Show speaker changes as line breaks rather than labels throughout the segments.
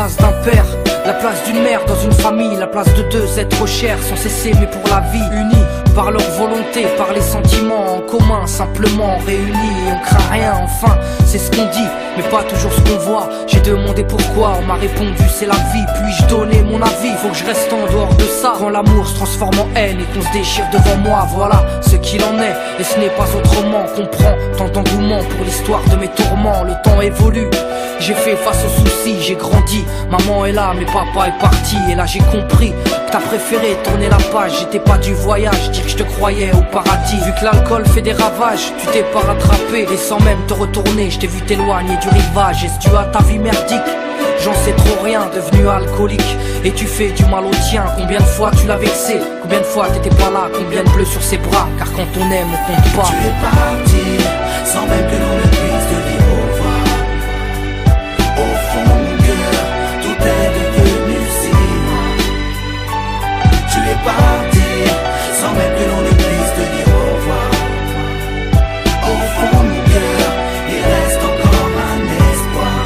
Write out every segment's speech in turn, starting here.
place d'un père, la place d'une mère dans une famille, la place de deux êtres chers sans cesser mais pour la vie, unis par leur volonté, par les sentiments en commun, simplement réunis et on craint rien, enfin c'est ce qu'on dit mais pas toujours ce qu'on voit. J'ai demandé pourquoi, on m'a répondu c'est la vie. Puis-je donner mon avis, faut que je reste en dehors de ça. Quand l'amour se transforme en haine et qu'on se déchire devant moi, voilà ce qu'il en est et ce n'est pas autrement. Comprends tant d'engouement pour l'histoire de mes tourments. Le temps évolue, j'ai fait face aux soucis, j'ai grandi. Maman est là mais papa est parti. Et là j'ai compris que t'as préféré tourner la page. J'étais pas du voyage, dire que je te croyais au paradis. Vu que l'alcool fait des ravages, tu t'es pas rattrapé. Et sans même te retourner, je t'ai vu t'éloigner du rivage. Est-ce dû à ta vie merdique? J'en sais trop rien, devenu alcoolique. Et tu fais du mal au tien. Combien de fois tu l'as vexé? Combien de fois t'étais pas là? Combien de bleus sur ses bras? Car quand on aime on compte pas.
Tu es parti, sans même que l'on ne puisse te dire au revoir. Au fond de mon cœur, tout est devenu si noir. Tu es parti, sans même que l'on ne puisse te dire au revoir. Au fond de mon cœur, il reste encore un espoir.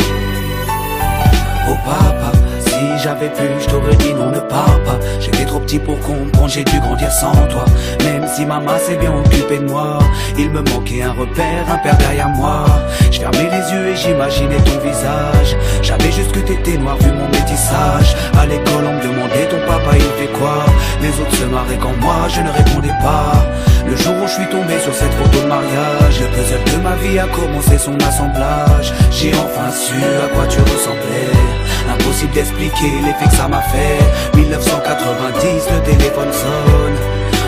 Oh papa, si j'avais pu, je t'aurais dit non, ne pars pas. J'étais trop petit pour comprendre, j'ai dû grandir sans toi. Même si maman s'est bien occupée de moi, il me manquait un repère, un père derrière moi. Je fermais les yeux et j'imaginais ton visage. J'avais juste que t'étais noir vu mon métissage. À l'école on me demandait ton papa il fait quoi. Les autres se marraient quand moi je ne répondais pas. Le jour où je suis tombé sur cette photo de mariage, le puzzle de ma vie a commencé son assemblage. J'ai enfin su à quoi tu ressemblais. Impossible d'expliquer l'effet que ça m'a fait. 1990, le téléphone sonne.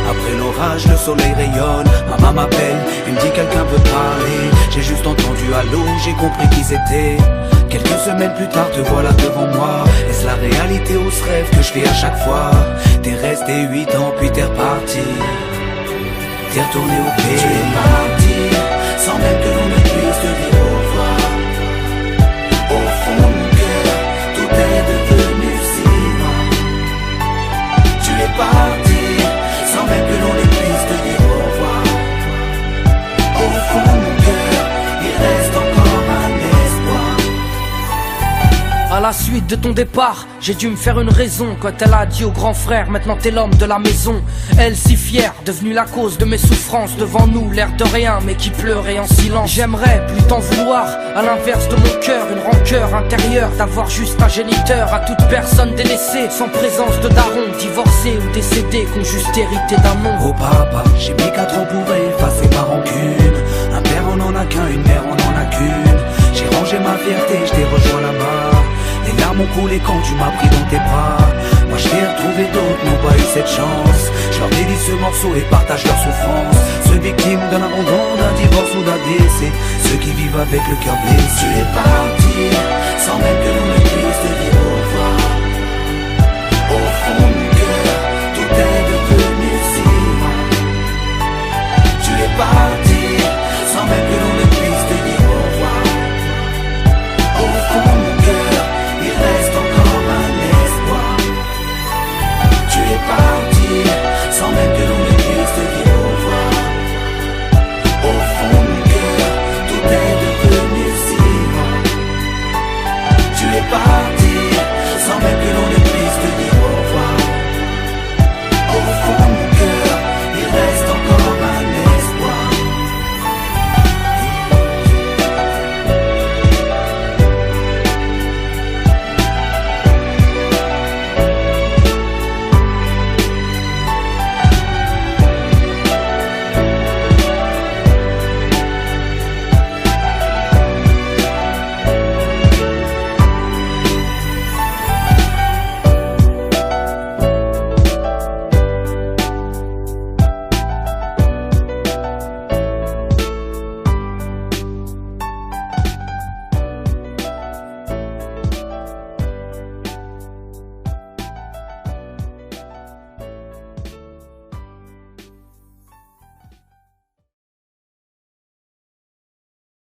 Après l'orage, le soleil rayonne. Maman m'appelle, elle me dit quelqu'un veut parler. J'ai juste entendu allô, j'ai compris qui c'était. Quelques semaines plus tard, te voilà devant moi. Est-ce la réalité ou ce rêve que je fais à chaque fois? T'es resté 8 ans puis t'es reparti. T'es retourné au pays. Tu es parti, sans même que l'on ne puisse te dire au revoir. Au fond de mon cœur, tout est devenu si noir. Tu es parti, sans même que l'on ne puisse te dire au revoir. Au fond de mon cœur, il reste encore un espoir.
À la suite de ton départ, j'ai dû me faire une raison. Quand elle a dit au grand frère, maintenant t'es l'homme de la maison. Elle si fière, devenue la cause de mes souffrances. Devant nous, l'air de rien, mais qui pleurait en silence. J'aimerais plus t'en vouloir, à l'inverse de mon cœur. Une rancœur intérieure, d'avoir juste un géniteur. À toute personne délaissée, sans présence de daron. Divorcé ou décédé, qu'on juste hérité d'un nom.
Oh papa, j'ai mis 4 ans pour effacer ma rancune. Un père on en a qu'un, une mère on en a qu'une. J'ai rangé ma fierté, je t'ai rejoint là-bas. Les larmes ont coulé quand tu m'as pris dans tes bras. Moi je t'ai retrouvé, d'autres n'ont pas eu cette chance. Je leur dédie ce morceau et partage leur souffrance. Ceux victimes d'un abandon, d'un divorce ou d'un décès. Ceux qui vivent avec le cœur blessé. Tu es parti, sans même que l'on ne puisse te dire